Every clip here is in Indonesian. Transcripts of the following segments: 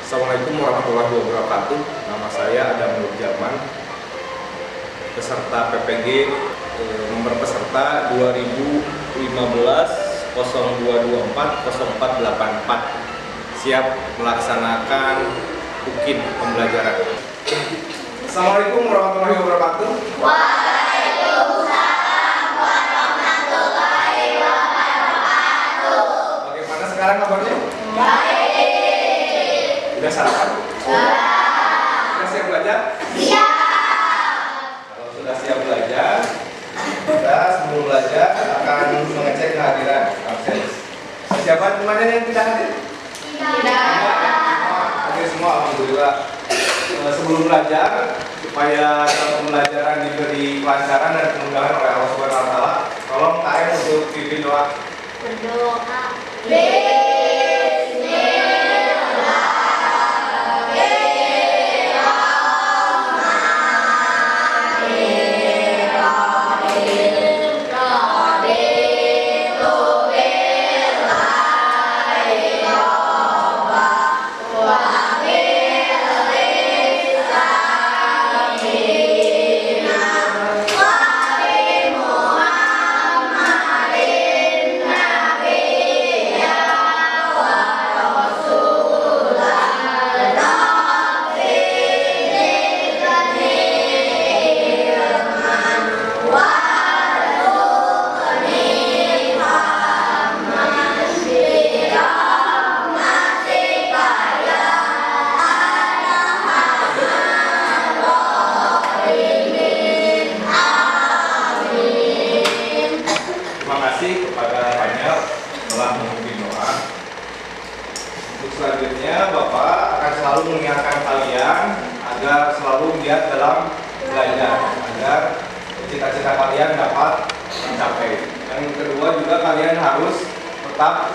Assalamualaikum warahmatullahi wabarakatuh. Nama saya Adam Nur Jaman, peserta PPG nomor peserta 2015 0224 0484, siap melaksanakan UKIN pembelajaran. Assalamualaikum warahmatullahi wabarakatuh. Waalaikumsalam warahmatullahi wabarakatuh. Bagaimana sekarang kabarnya? Baik. Sudah sarapan? Sudah. Sudah siap belajar? Siap. Kalau sudah siap belajar, kita sebelum belajar akan mengecek kehadiran absen. Siapa temannya yang tidak hadir? Tidak. Hadir semua, alhamdulillah. Sebelum belajar, supaya pembelajaran diberi kelancaran dan kemudahan oleh Allah Subhanahu wa Ta'ala, tolong KM untuk pimpin doa. Berdoa. Kepada panel telah memimpin doa. Untuk selanjutnya, Bapak akan selalu mengingatkan kalian agar selalu giat dalam belajar, agar cita-cita kalian dapat tercapai. Yang kedua juga kalian harus tetap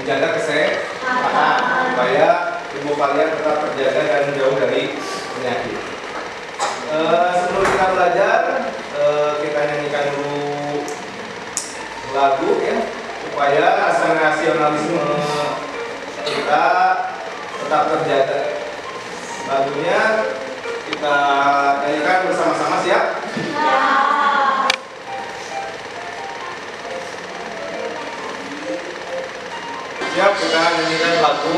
menjaga kesehatan supaya tubuh kalian tetap terjaga dan jauh dari penyakit. Sebelum kita belajar, kita nyanyikan dulu lagu ya, supaya rasa nasionalisme kita tetap terjaga. Lagunya kita nyanyikan bersama-sama, siap? Siap, kita nyanyikan lagu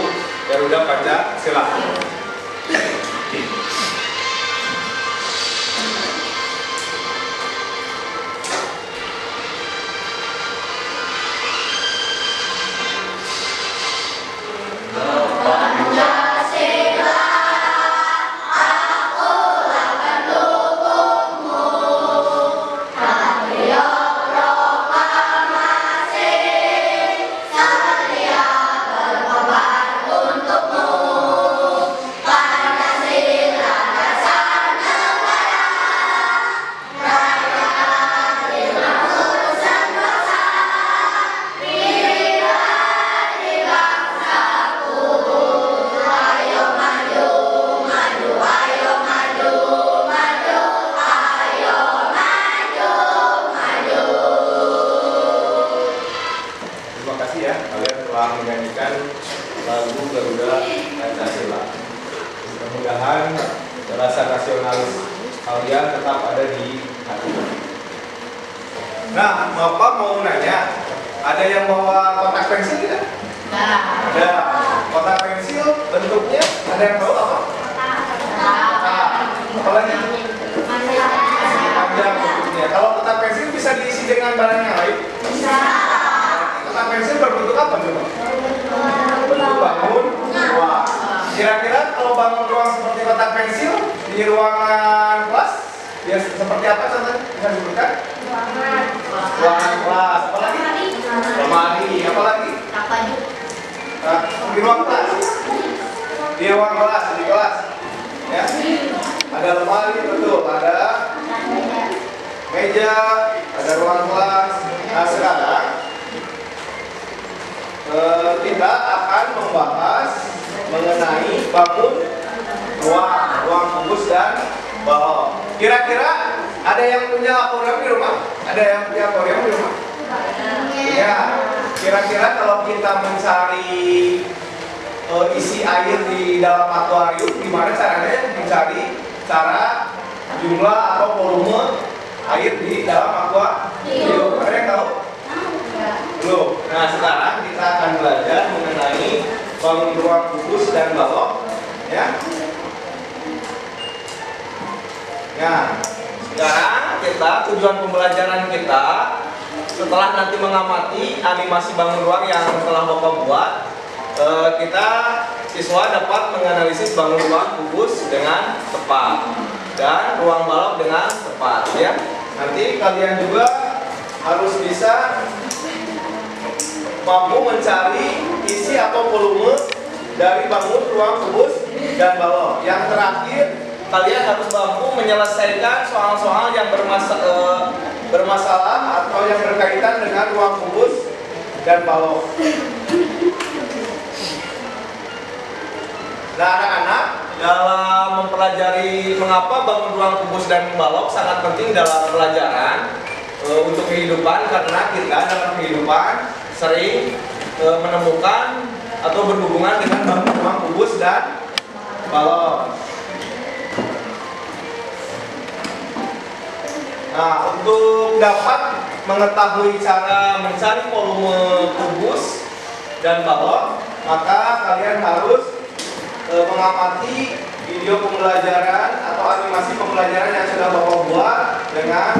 Garuda Pancasila. Menyanyikan lagu Garuda Pancasila. Mudah-mudahan rasa nasionalis kalian tetap ada di hati. Nah, Bapak mau nanya, ada yang bawa kotak pensil tidak? Ada. Kotak pensil bentuknya ada yang tahu apa? Apalagi? Panjang bentuknya. Kalau kotak pensil bisa diisi dengan barang yang lain? Bisa. Kotak pensil berbentuk apa coba? Bentuk bangun ruang. Kira-kira kalau bangun ruang seperti kotak pensil di ruangan kelas, ya seperti apa contohnya? Bisa disebutkan? Ruangan kelas. Apalagi? Lemari. Apalagi? Di ruang kelas. Di ruang kelas, di kelas. Ya. Ada lemari, betul. Ada meja, ada ruang kelas. Nah sekarang kita akan membahas mengenai bangun ruang kubus dan balon. Kira-kira ada yang punya akuarium di rumah? Ada yang punya akuarium di rumah? Ya. Kira-kira kalau kita mencari isi air di dalam akuarium, gimana caranya mencari cara jumlah atau volume air di dalam akuarium? Ada yang tahu? Belum. Nah, sekarang kita akan belajar mengenai bangun ruang kubus dan balok, ya. Nah, sekarang tujuan pembelajaran kita setelah nanti mengamati animasi bangun ruang yang telah Bapak buat, kita siswa dapat menganalisis bangun ruang kubus dengan tepat dan ruang balok dengan tepat, ya. Nanti kalian juga harus bisa mampu mencari isi atau volume dari bangun ruang kubus dan balok. Yang terakhir, kalian harus mampu menyelesaikan soal-soal yang bermasalah atau yang berkaitan dengan ruang kubus dan balok. Nah, anak-anak, dalam mempelajari mengapa bangun ruang kubus dan balok sangat penting dalam pelajaran untuk kehidupan, karena kita dalam kehidupan sering menemukan atau berhubungan dengan bangun ruang kubus dan balok. Nah, untuk dapat mengetahui cara mencari volume kubus dan balok, maka kalian harus mengamati video pembelajaran atau animasi pembelajaran yang sudah Bapak buat dengan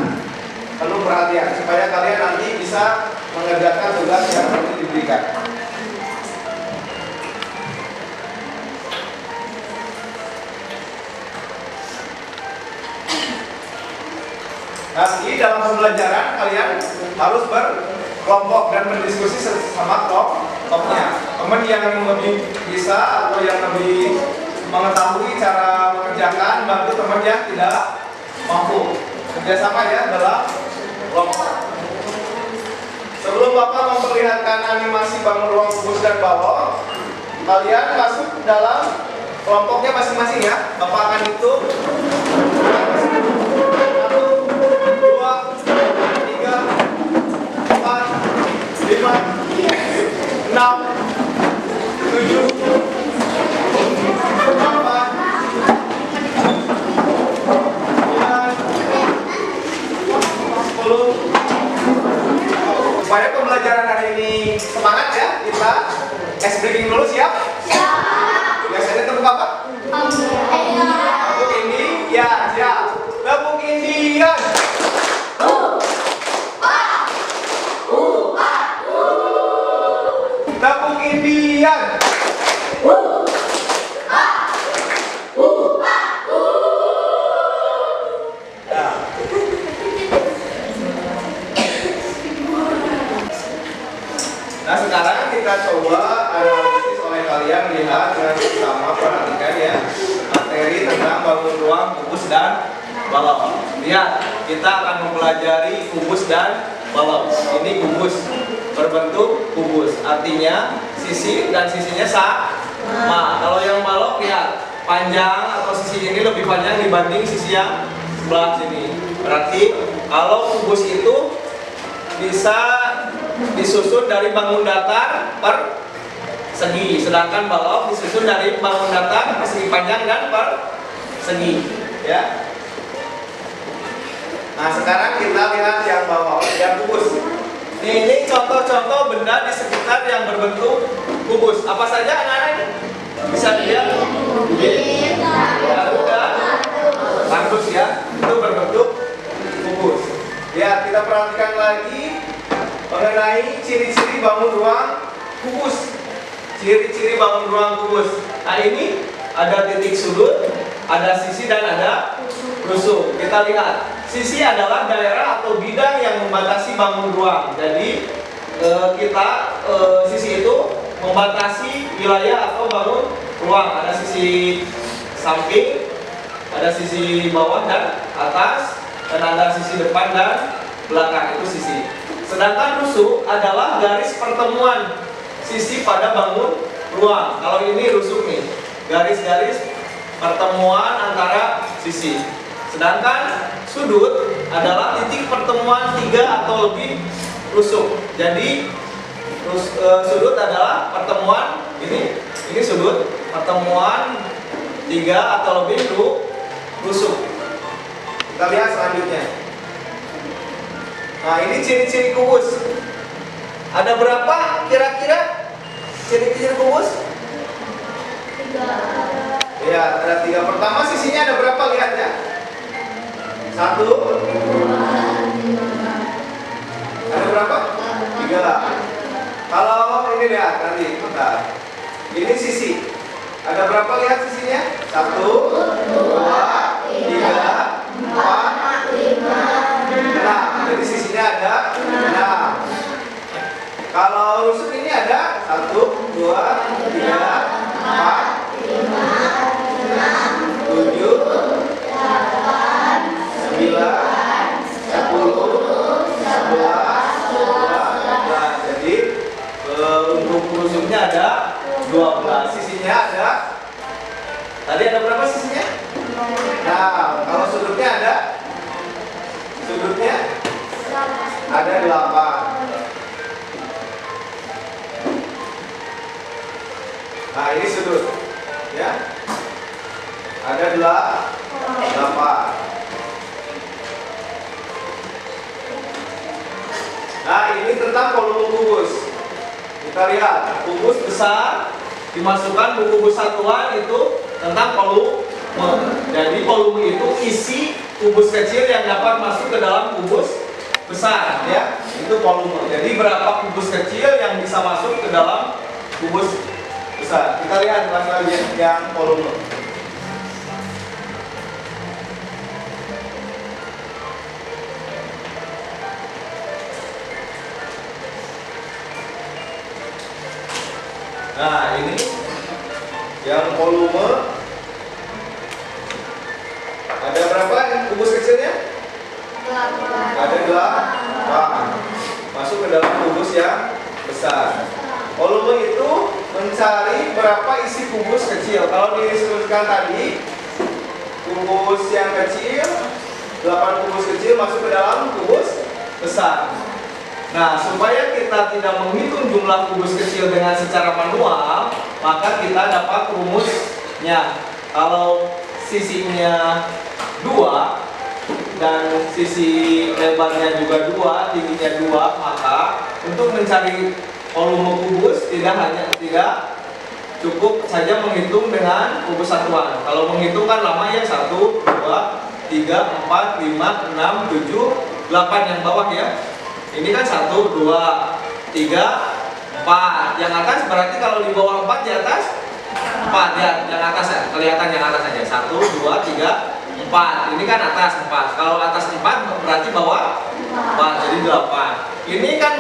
penuh perhatian, supaya kalian nanti bisa mengerjakan tugas yang nanti diberikan. Nanti dalam pembelajaran kalian harus berkelompok dan berdiskusi sama kelompoknya. Teman yang lebih bisa atau yang lebih mengetahui cara mengerjakan, bantu teman yang tidak mampu. Kerjasama ya dalam kelompok. Sebelum Bapak memperlihatkan animasi bangun ruang kubus dan balok, kalian masuk dalam kelompoknya masing-masing ya. Bapak akan hitung 1, 2, 3, 4, 5, 6, 7, 8, 10. Supaya pembelajaran hari ini semangat ya, kita ice breaking dulu, siap? Siap. Biasanya tepuk apa? Tepuk ini, ya siap. Tepuk Indian. Tepuk Indian. Nah, sekarang kita coba analisis oleh kalian, lihat dengan bersama, perhatikan ya materi tentang bangun ruang kubus dan balok. Lihat, kita akan mempelajari kubus dan balok. Ini kubus berbentuk kubus, artinya sisi dan sisinya sama. Kalau yang balok, lihat panjang atau sisi ini lebih panjang dibanding sisi yang sebelah sini. Berarti kalau kubus itu bisa disusun dari bangun datar per segi, sedangkan balok disusun dari bangun datar persegi panjang dan persegi, ya. Nah, sekarang kita lihat yang balok, yang kubus. Ini contoh-contoh benda di sekitar yang berbentuk kubus. Apa saja anak-anak ini? Bisa dilihat? Ya, udah. Bagus ya, itu berbentuk kubus. Ya, kita perhatikan lagi mengenai ciri-ciri bangun ruang kubus. Ciri-ciri bangun ruang kubus. Nah, ini ada titik sudut, ada sisi dan ada rusuk. Kita lihat, sisi adalah daerah atau bidang yang membatasi bangun ruang. Jadi sisi itu membatasi wilayah atau bangun ruang. Ada sisi samping, ada sisi bawah dan atas, dan ada sisi depan dan belakang, itu sisi. Sedangkan rusuk adalah garis pertemuan sisi pada bangun ruang. Kalau ini rusuk nih, garis-garis pertemuan antara sisi. Sedangkan sudut adalah titik pertemuan 3 atau lebih rusuk. Jadi sudut adalah pertemuan ini Ini sudut pertemuan 3 atau lebih rusuk. Kita lihat selanjutnya. Nah, ini ciri-ciri kubus. Ada berapa kira-kira ciri-ciri kubus? 3. Ya, ada 3. Pertama sisinya ada berapa, lihat ya. 1. Ada berapa? 3. Kalau ini lihat nanti, bentar. Ini sisi. Ada berapa, lihat sisinya? 1, 2, 3, 4, 6. Jadi sisinya ada 6. Kalau rusuk ini ada 1, 2, 3, 4, 7, 8, 9, 10, 11, 12. Jadi untuk rusuknya ada 12. Sisinya ada. Tadi ada berapa sisinya? Nah, kalau sudutnya ada. Sudutnya ada 8. Nah, ini sudut. Ya. Ada 8. Nah, ini tentang volume kubus. Kita lihat, kubus besar dimasukkan ke kubus satuan itu tentang volume. Jadi volume itu isi kubus kecil yang dapat masuk ke dalam kubus besar, ya. Itu volume. Jadi berapa kubus kecil yang bisa masuk ke dalam kubus besar. Kita lihat lagi yang volume. Nah, ini yang volume. Ada berapa kubus kecilnya? 8. Ada 8. Masuk ke dalam kubus yang besar. Volume itu mencari berapa isi kubus kecil. Kalau disebutkan tadi, kubus yang kecil, 8 kubus kecil masuk ke dalam kubus besar. Nah, supaya kita tidak menghitung jumlah kubus kecil dengan secara manual, maka kita dapat rumusnya. Kalau sisinya 2 dan sisi lebarnya juga 2, tingginya 2, maka untuk mencari volume kubus tidak cukup saja menghitung dengan kubus satuan. Kalau menghitung kan lama ya, 1, 2, 3, 4, 5, 6, 7, 8 yang bawah ya. Ini kan 1, 2, 3, 4. Yang atas berarti kalau di bawah 4, di atas 4 ya. Yang atas ya, kelihatan yang atas aja. 1, 2, 3, 4. Ini kan atas 4. Kalau atas 4 berarti bawah 4, jadi 8. Ini kan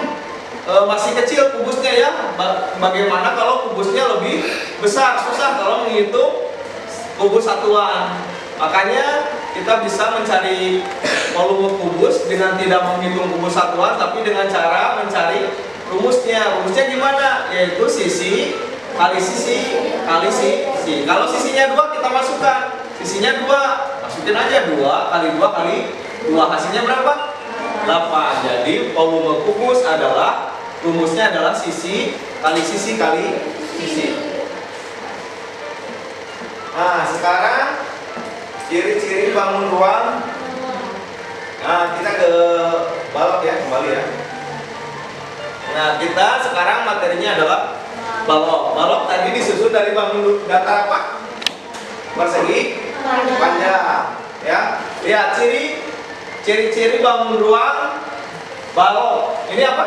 masih kecil kubusnya ya. Bagaimana kalau kubusnya lebih besar? Susah kalau menghitung kubus satuan. Makanya kita bisa mencari volume kubus dengan tidak menghitung kubus satuan, tapi dengan cara mencari rumusnya. Rumusnya gimana? Yaitu sisi kali sisi kali sisi. Kalau sisinya 2 kita masukkan. Sisinya 2, masukin aja 2 kali 2 kali 2. Hasilnya berapa? 8. Jadi volume kubus adalah, rumusnya adalah sisi kali sisi kali sisi. Nah, sekarang ciri-ciri bangun ruang. Nah, kita ke balok ya, kembali ya. Nah, kita sekarang materinya adalah balok. Balok tadi disusun dari bangun datar apa? Persegi panjang. Ya, lihat ciri-ciri bangun ruang balok. Ini apa?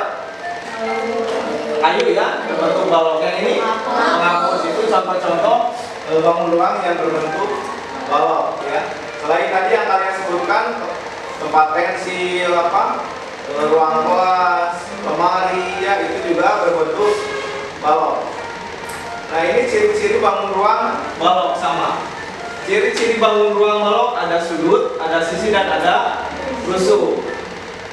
Kayu ya, berbentuk baloknya ini menghapus. Itu contoh bangun ruang yang berbentuk balok ya. Selain tadi yang kalian sebutkan, tempat pensil, ruang kelas, lemari ya, itu juga berbentuk balok. Nah, ini ciri-ciri bangun ruang balok sama. Ciri-ciri bangun ruang balok ada sudut, ada sisi, dan ada rusuk.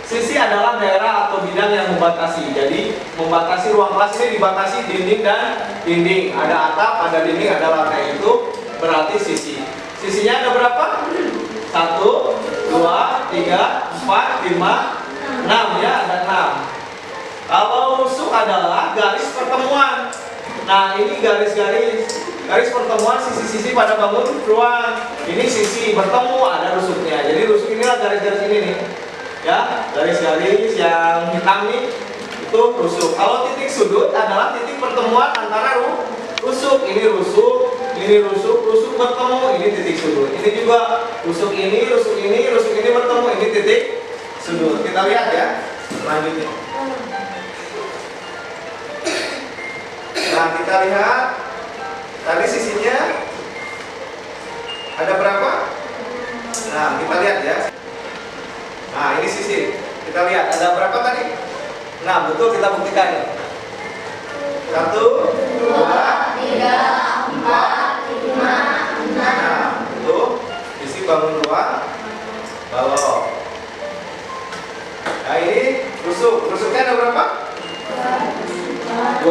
Sisi adalah daerah atau bidang yang membatasi. Jadi membatasi ruang kelas ini dibatasi dinding dan dinding. Ada atap, ada dinding, ada lantai. Itu berarti sisi. Sisinya ada berapa? 1, 2, 3, 4, 5, 6 ya, ada 6. Kalau rusuk adalah garis pertemuan. Nah, ini garis pertemuan sisi-sisi pada bangun ruang. Ini sisi bertemu, ada rusuknya. Jadi rusuk inilah garis-garis ini nih. Ya, garis-garis yang hitam nih itu rusuk. Kalau titik sudut adalah titik pertemuan antara rusuk. Ini rusuk, ini rusuk bertemu, ini titik sudut. Ini juga rusuk ini bertemu, ini titik sudut. Kita lihat ya selanjutnya. Nah, kita lihat tadi sisinya ada berapa? Nah, kita lihat ya. Nah, ini sisi. Kita lihat ada berapa tadi? Nah, betul, kita buktikan ya. 1, 2, 3, 4, 5, 6. nah, itu sisi bangun ruang balok. Nah, ini rusuknya ada berapa? 2,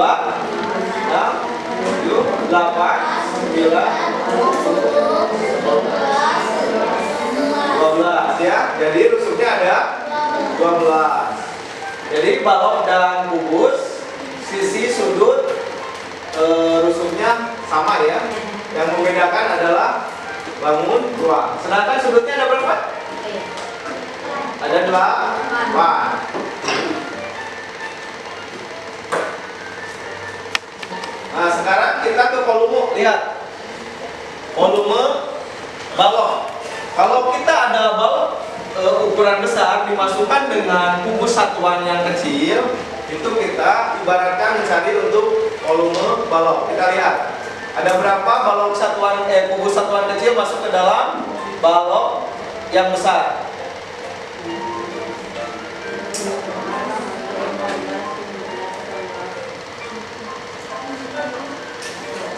6, 7, 8, 9, 12 ya. Jadi rusuknya ada 12. Jadi balok dan kubus sisi sudut rusuknya sama ya. Yang membedakan adalah bangun ruang. Sedangkan sudutnya ada berapa? Ada 8. Nah, sekarang kita ke volume. Lihat volume balok. Kalau kita ada balok ukuran besar dimasukkan dengan kubus satuan yang kecil, itu kita ibaratkan mencari untuk volume balok. Kita lihat ada berapa balok satuan kubus satuan kecil masuk ke dalam balok yang besar.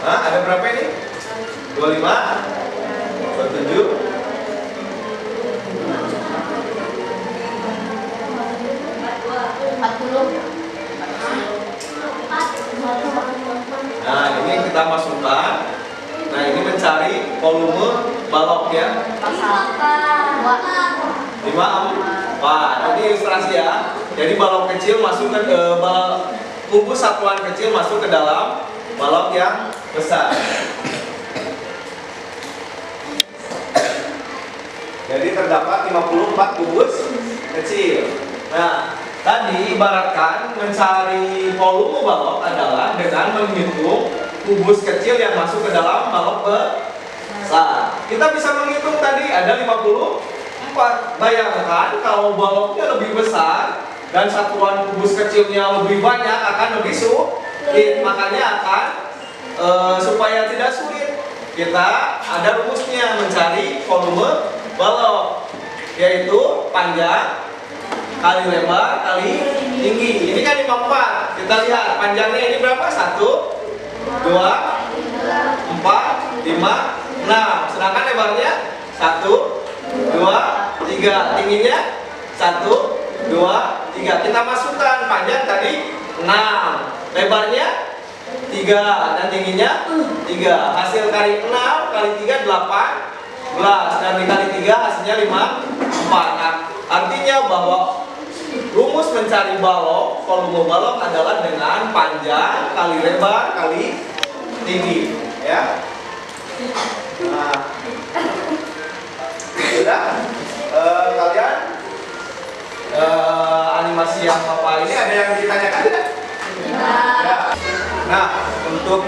Nah, ada berapa ini? 25, 27, 40. nah, ini kita masukkan. Nah, ini mencari volume balok ya. 54. Ini ilustrasi ya. Jadi balok kecil masuk ke kubus satuan kecil masuk ke dalam balok yang besar. Jadi terdapat 54 kubus kecil. Nah, tadi ibaratkan mencari volume balok adalah dengan menghitung kubus kecil yang masuk ke dalam balok besar. Kita bisa menghitung tadi ada 54. Bayangkan kalau baloknya lebih besar dan satuan kubus kecilnya lebih banyak akan lebih sulit. Makanya akan supaya tidak sulit kita ada rumusnya mencari volume balok, yaitu panjang kali lebar kali tinggi. Ini kan 54. Kita lihat panjangnya ini berapa? 1, 2, 4, 5, 6. Sedangkan lebarnya 1, 2, 3. Tingginya 1, 2, 3. Kita masukkan panjang tadi 6, lebarnya 3 dan tingginya 3. Hasil kali 6 kali 3 18 dan dikali 3 hasilnya 54. Nah, artinya bahwa rumus mencari balok, volume balok adalah dengan panjang kali lebar kali tinggi, ya. Nah, sudah kalian animasi yang apa ini ada yang ditanyakan tidak? Ya. Nah, untuk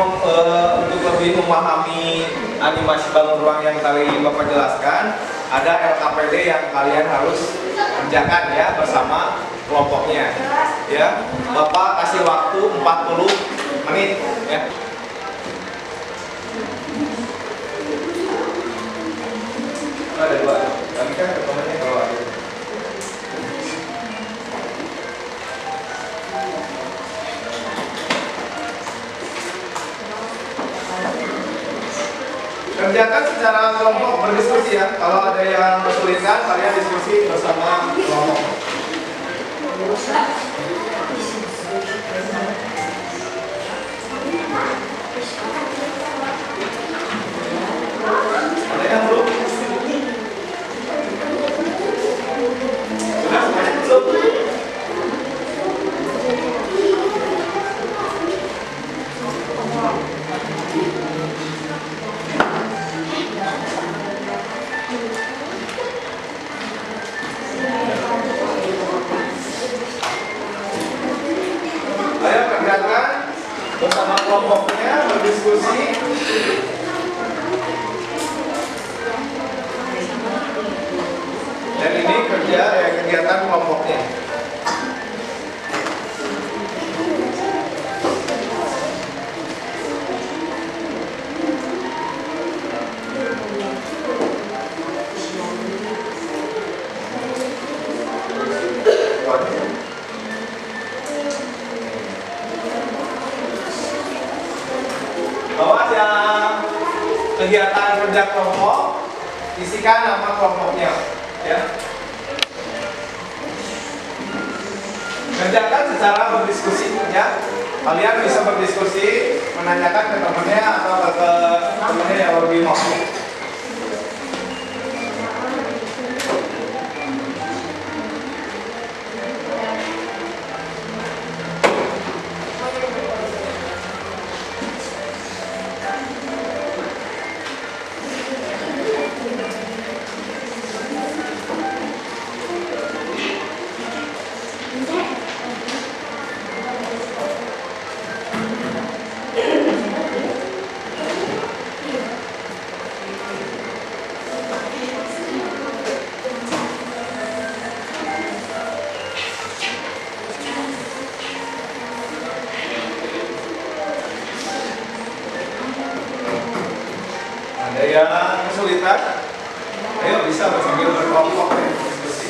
lebih memahami animasi bangun ruang yang tadi Bapak jelaskan, ada LKPD yang kalian harus kerjakan ya bersama kelompoknya. Ya, Bapak kasih waktu 40 menit ya. Ada 2. Kami kan rekomendasinya kalau ada. Kerjakan secara kelompok, berdiskusi ya. Kalau ada yang kesulitan, kalian diskusi bersama kelompok. Ada yang belum? Sudah semuanya belum? bersama kelompoknya berdiskusi. Dan ini kerja kegiatan kelompoknya. Awas ya, kegiatan kerja kelompok, isikan nama kelompoknya, ya. Kerjakan secara berdiskusi, ya. Kalian bisa berdiskusi, menanyakan ke temannya atau ke temannya yang lebih mampu. Ada yang kesulitan? Ayo bisa sambil berkelompok ya, diskusi.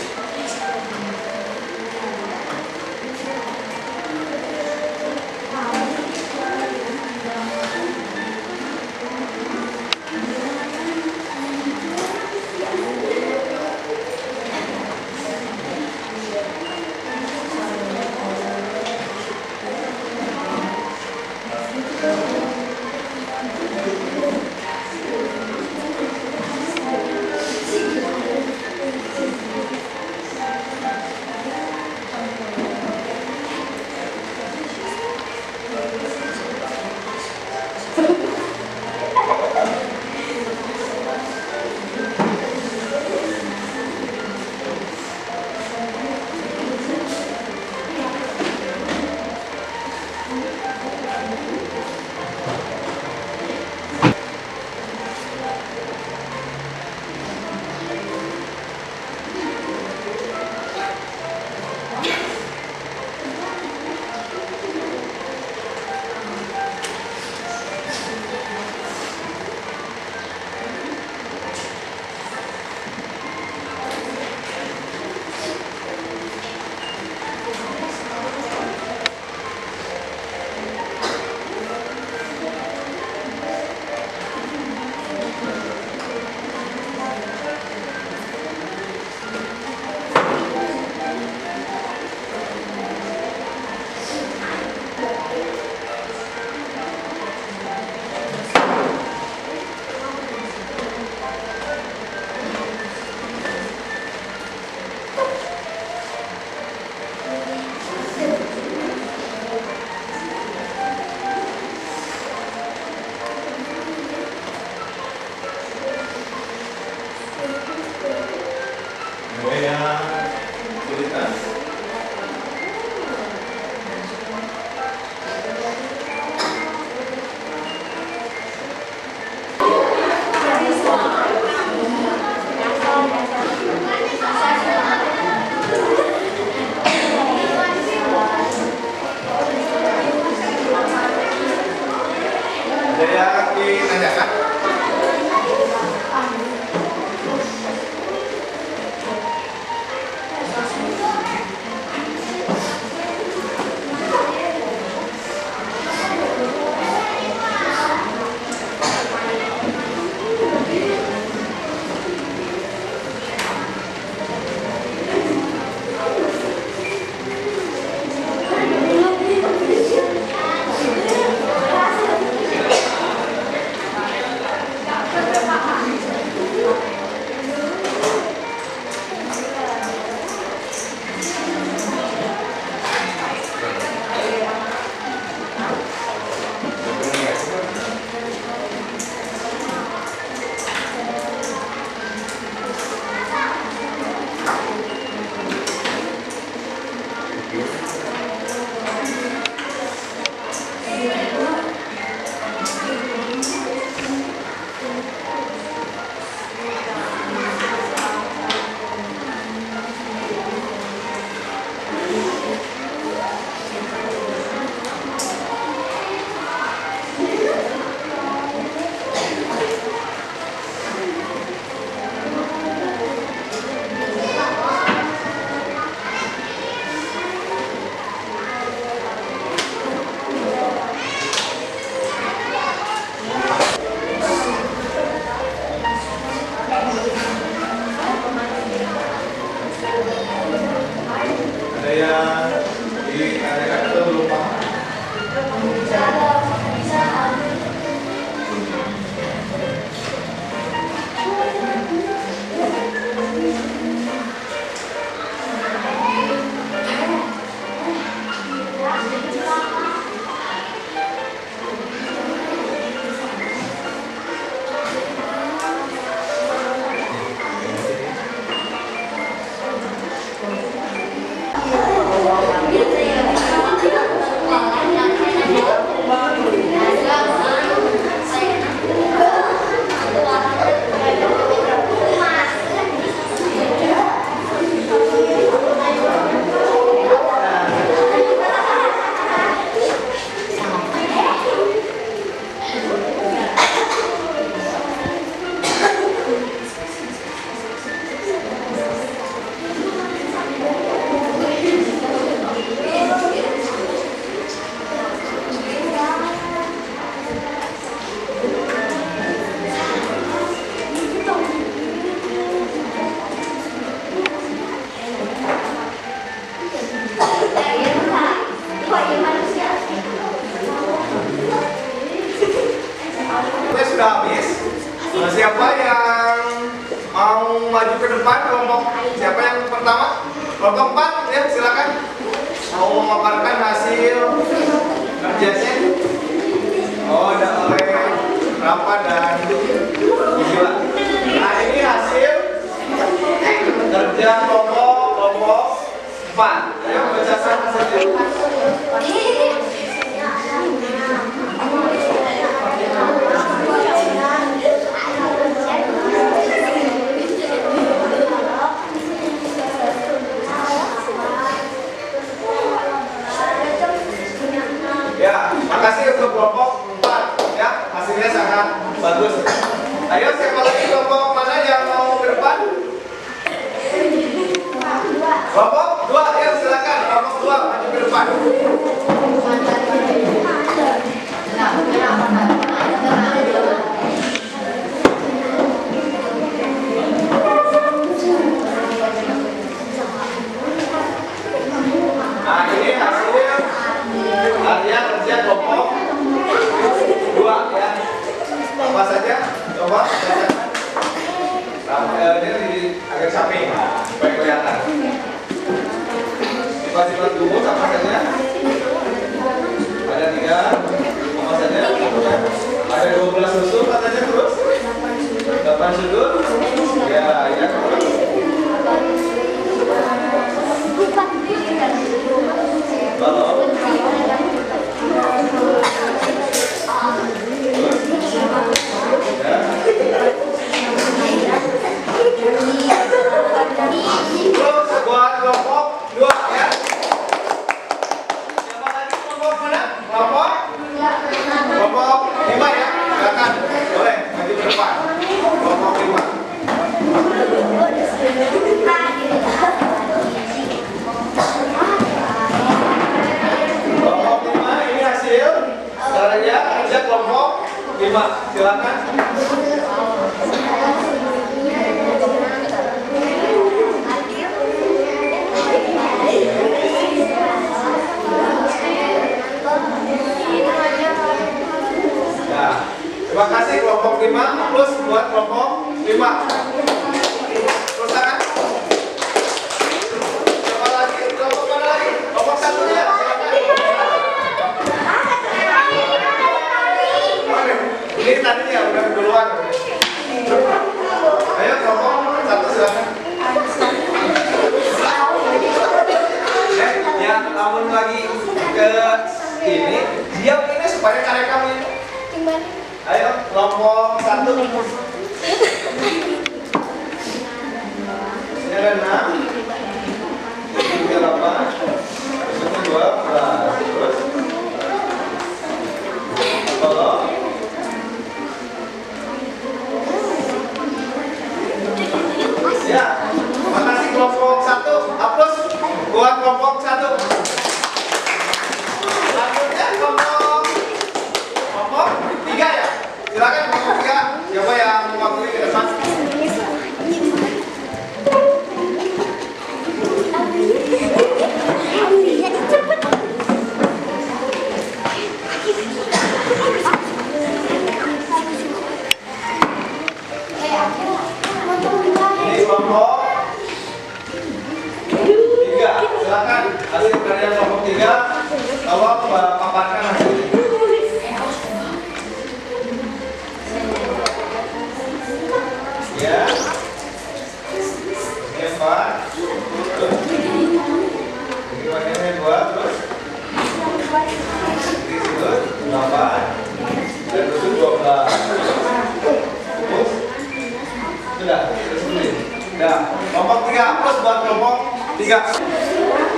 siapa yang mau maju ke depan kelompok? Siapa yang pertama? Kelompok 4 ya, silakan. Mau memaparkan hasil kerjanya. Oh, ada oleh Rafa dan Gila. Nah, ini hasil kerja kelompok 4. Ayo bacakan hasilnya. Ya, makasih untuk kelompok 4 ya, hasilnya sangat bagus. Ayo siapa lagi kelompok mana yang mau ke depan? Kelompok 2 ya, silakan kelompok 2 maju ke depan. Nah, ini hasil Arya kerja kelompok 2 ya. Apa saja? Coba bacakan. Ini agak samping supaya kelihatan. Sifat-sifat tubuh apa saja? Ada 3. Apa saja? Ada 12 susun katanya terus. 8 sudut. Ya, ya terus. Balok. Terus buat kelompok 2 ya. Siapa lagi kelompok mana? Kelompok 5 ya. Silakan. Boleh maju ke depan. Kelompok 5. Kelompok 5 ini hasil kerja kelompok 5. Silakan. Ya, terima kasih kelompok 5 plus buat kelompok 5. Terus tangan. Coba lagi, kelompok mana lagi? Kelompok 1 ya, silakan. Ini tadinya udah duluan. Ayo kelompok 1 silakan. Yang namun lagi ke ini, diam ini supaya karya kamu ini. Ayo kelompok 1. Ini ada 6. Ini 8. Ini 12. Terus kalau ya, makasih kelompok 1. Hapus buat kelompok 1. Selanjutnya kelompok 3 ya. Silakan kelompok 3. Siapa yang mewakili ke depan? Ini kelompok 3. Silakan hasil karya kelompok 3. Tolong paparkan hasilnya. Ya. Ini 4. Terus. Ini bagiannya 2 terus. Ini sudut 8. Dan sudut 12. Terus. Sudah, terus ini. Nah, kelompok 3 plus buat kelompok 3.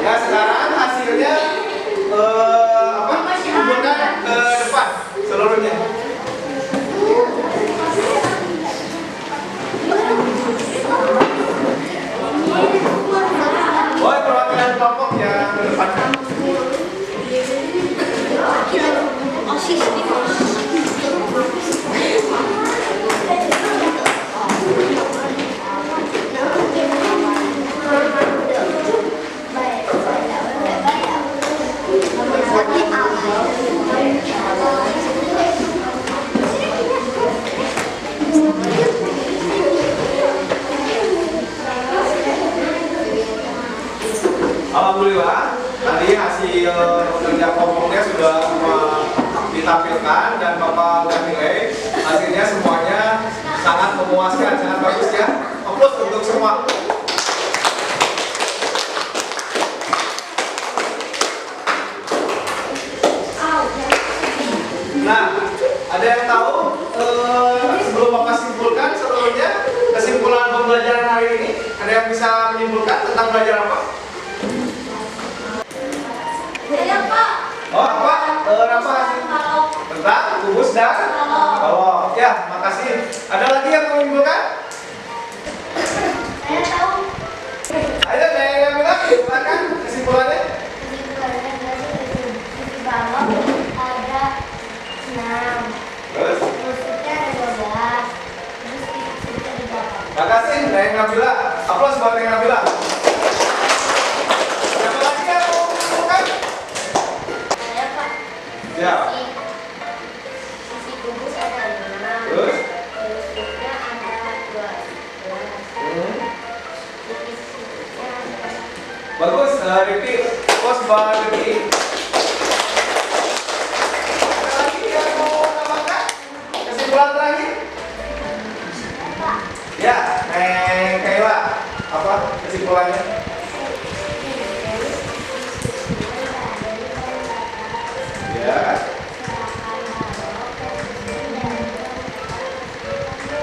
Ya, sekarang hasilnya kumpulkan ke depan seluruhnya. Boleh perwakilan kelompok yang ke depan. Thank you. ditampilkan dan Bapak udah nilai. Hasilnya semuanya sangat memuaskan, sangat bagus ya. Aplaus untuk semua. Nah, ada yang tahu sebelum Bapak simpulkan seluruhnya kesimpulan pembelajaran hari ini? Ada yang bisa menyimpulkan tentang belajar apa? Saya Pak. Oh, apa? Apa sih? Tentang kubus dan balok. Ya, makasih. Ada lagi yang mau menyimpulkan? Saya tahu. Ayo, saya yang bilang, silakan kesimpulannya. Kesimpulannya di balok ada 6. Terus? Rusuknya ada 12. Terus titiknya ada 8. Makasih, Neng Nabila. Aplaus buat Neng Nabila. Siapa lagi yang mau menyimpulkan? Saya Pak. Ya. Sisi kubus ada 6. Terus? Rusuknya ada 12. Titik-titiknya ada. Bagus, Rifki. Pos buat Rifki. Ada lagi yang mau menambahkan? Kesimpulan terakhir? Pak. Ya, Neng Kaila. Apa kesimpulannya? Ya.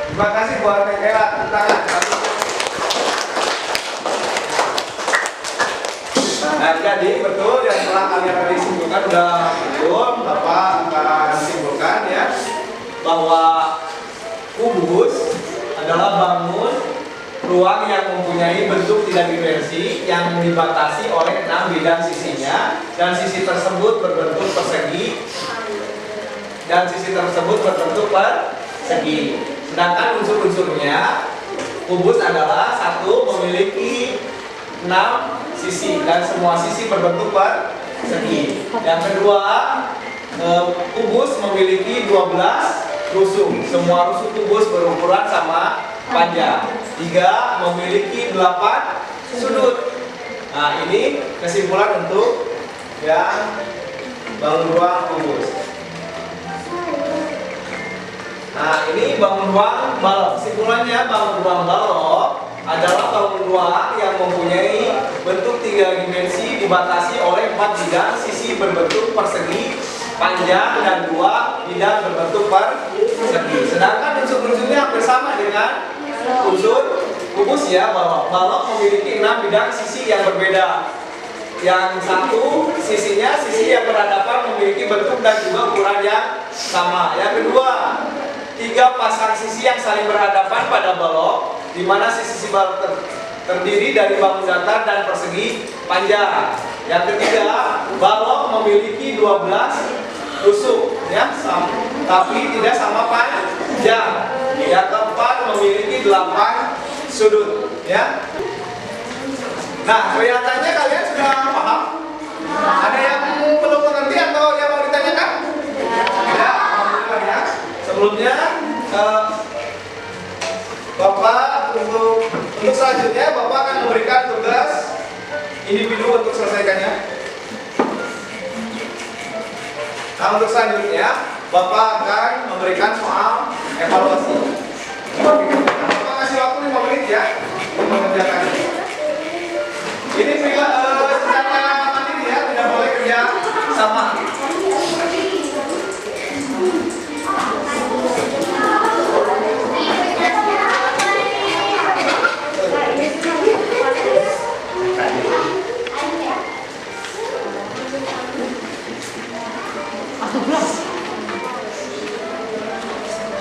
Terima kasih buat Neng Kaila. Tepuk tangan. Nah, jadi betul yang telah kalian tadi simpulkan udah betul. Bapak akan simpulkan ya bahwa kubus adalah bangun ruang yang mempunyai bentuk tiga dimensi yang dibatasi oleh 6 bidang sisinya dan sisi tersebut berbentuk persegi dan sisi tersebut berbentuk persegi. Sedangkan unsur-unsurnya kubus adalah satu memiliki 6 sisi dan semua sisi berbentuk persegi. Yang kedua, kubus memiliki 12 rusuk. Semua rusuk kubus berukuran sama panjang. 3 memiliki 8 sudut. Nah, ini kesimpulan untuk yang bangun ruang kubus. Nah, ini bangun ruang balok. Kesimpulannya bangun ruang balok adalah bangun ruang yang mempunyai bentuk 3 dimensi dibatasi oleh 4 bidang sisi berbentuk persegi, panjang, dan 2 bidang berbentuk persegi. Sedangkan unsur-unsurnya hampir sama dengan unsur kubus ya. Balok memiliki 6 bidang sisi yang berbeda. Yang satu sisinya sisi yang berhadapan memiliki bentuk dan juga ukuran yang sama. Yang kedua, 3 pasang sisi yang saling berhadapan pada balok, di mana sisi balok terdiri dari bangun datar dan persegi panjang. Yang ketiga, balok memiliki 12 rusuk ya, tapi tidak sama panjang. Yang keempat, memiliki 8 sudut ya. Nah, kelihatannya kalian sudah paham? Ada yang belum mengerti atau yang mau ditanyakan? Ya, alhamdulillah ya. Sebelumnya Bapak untuk selanjutnya Bapak akan memberikan tugas individu untuk selesaikannya. Nah, untuk selanjutnya Bapak akan memberikan soal evaluasi. Bapak kasih waktu 5 menit ya untuk mengerjakannya. Ini secara mandiri ya, tidak boleh kerja sama.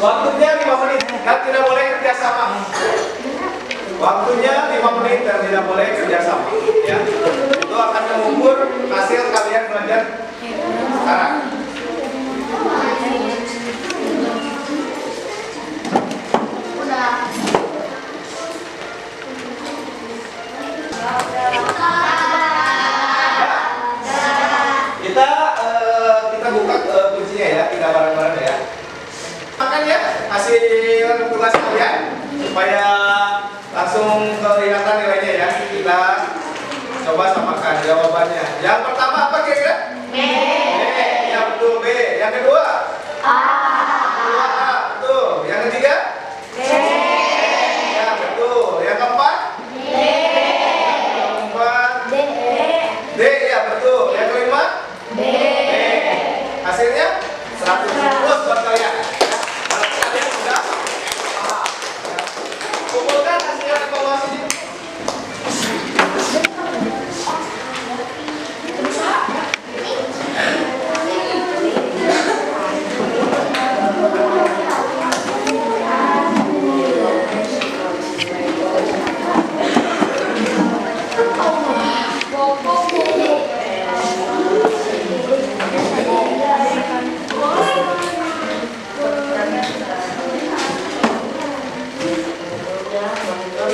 Waktunya 5 menit dan tidak boleh kerjasama. Waktunya 5 menit dan tidak boleh kerjasama. Ya, itu akan mengukur hasil kalian belajar sekarang. Kita buka kuncinya ya, kita bareng-bareng ya. Makan ya hasil tugas kalian supaya langsung kelihatan nilainya ya. Kita coba samakan jawabannya. Yang pertama apa kira-kira? B. Yang Yang kedua? A. Kedua A, betul. Yang ketiga? B. Ya, betul. Yang keempat? D. Yang keempat? D. D, ya betul. Yang kelima? B. B. Hasilnya 100 buat kalian. Berarti kalian sudah paham. Kumpulkan hasil evaluasinya.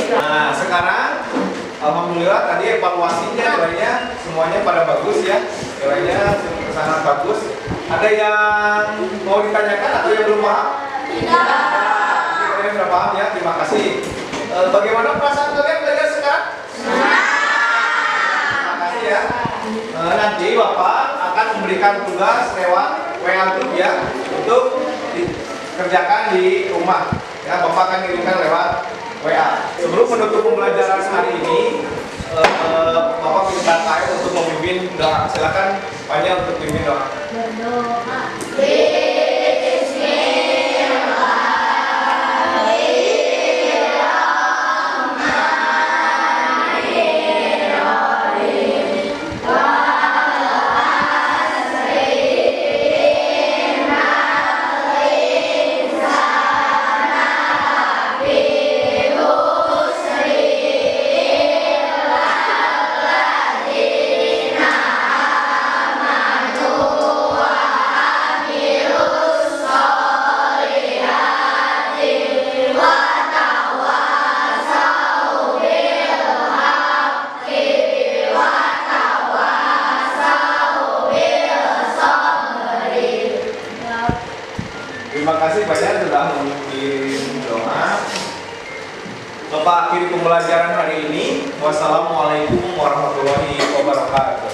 Nah, sekarang alhamdulillah tadi evaluasinya nilainya semuanya pada bagus ya. Nilainya sangat bagus. Ada yang mau ditanyakan atau yang belum paham? Tidak. Kalian sudah paham ya, terima kasih. Bagaimana perasaan kalian belajar sekarang? Terima kasih ya. Nanti Bapak akan memberikan tugas lewat WA Group ya untuk dikerjakan di rumah. Ya, Bapak akan kirimkan lewat WA. Sebelum menutup pembelajaran hari ini, Bapak minta saya untuk memimpin doa. Silakan Panya untuk memimpin doa. Berdoa. Terima kasih banyak sudah memimpin doa. Bapak akhiri pembelajaran hari ini. Wassalamualaikum warahmatullahi wabarakatuh.